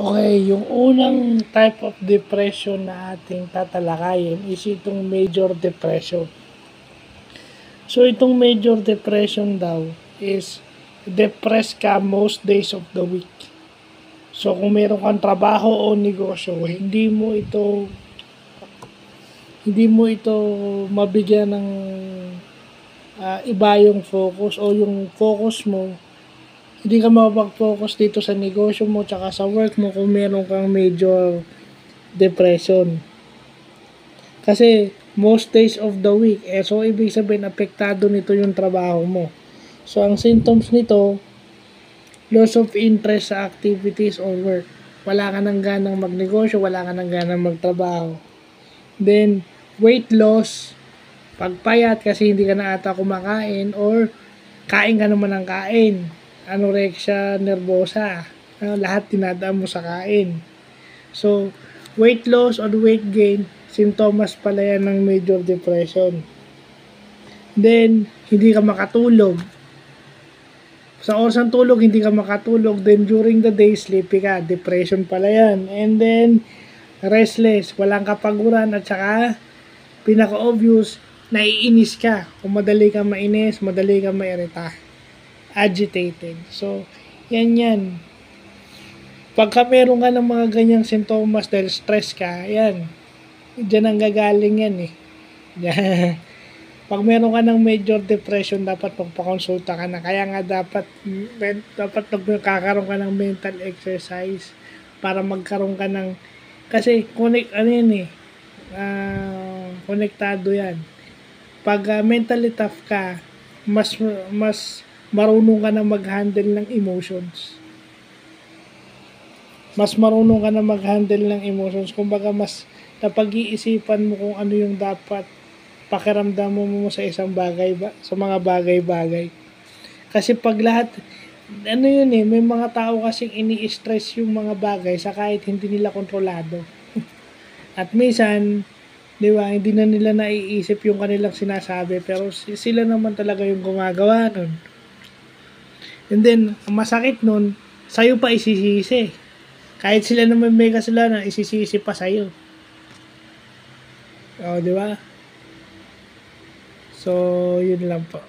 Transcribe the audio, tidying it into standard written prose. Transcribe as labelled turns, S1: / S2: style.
S1: Okay, yung unang type of depression na ating tatalakayin is itong major depression. So, itong major depression daw is depressed ka most days of the week. So, kung meron kang trabaho o negosyo, hindi mo ito mabigyan ng iba yung focus o yung focus mo, hindi ka makapag-focus dito sa negosyo mo tsaka sa work mo kung meron kang major depression. Kasi most days of the week, so ibig sabihin apektado nito yung trabaho mo. So ang symptoms nito, loss of interest sa activities or work. Wala ka nang ganang magnegosyo, wala ka nang ganang magtrabaho. Then, weight loss, pagpayat kasi hindi ka na ata kumakain or kain ka naman ng kain. Anorexia nervosa. Lahat tinadaan mo sa kain. So, weight loss or weight gain, sintomas pala yan ng major depression. Then, hindi ka makatulog. Sa oras ng tulog, hindi ka makatulog. Then, during the day, sleepy ka. Depression pala yan. And then, restless. Walang kapaguran. At saka, pinaka-obvious, naiinis ka. Kung madali ka mainis, madali ka mairita. Agitated. So, yan. Pagka meron ka ng mga ganyang sintomas dahil stress ka, yan. Diyan ang gagaling yan eh. Pag meron ka ng major depression, dapat magpakonsulta ka na. Kaya nga dapat magkakaroon ka ng mental exercise para magkaroon ka ng, kasi konektado yan. Pag mentally tough ka, mas marunong ka na mag-handle ng emotions. Kumbaga, mas napag-iisipan mo kung ano yung dapat pakiramdam mo sa isang bagay sa mga bagay-bagay. Kasi pag lahat, may mga tao kasing ini-stress yung mga bagay sa kahit hindi nila kontrolado. At minsan, di ba, hindi na nila naiisip yung kanilang sinasabi, pero sila naman talaga yung gumagawa nun. And then, ang masakit nun, sa'yo pa isisisi. Kahit sila naman may kasalanan, isisisi pa sa'yo. O, di ba? So, yun lang po.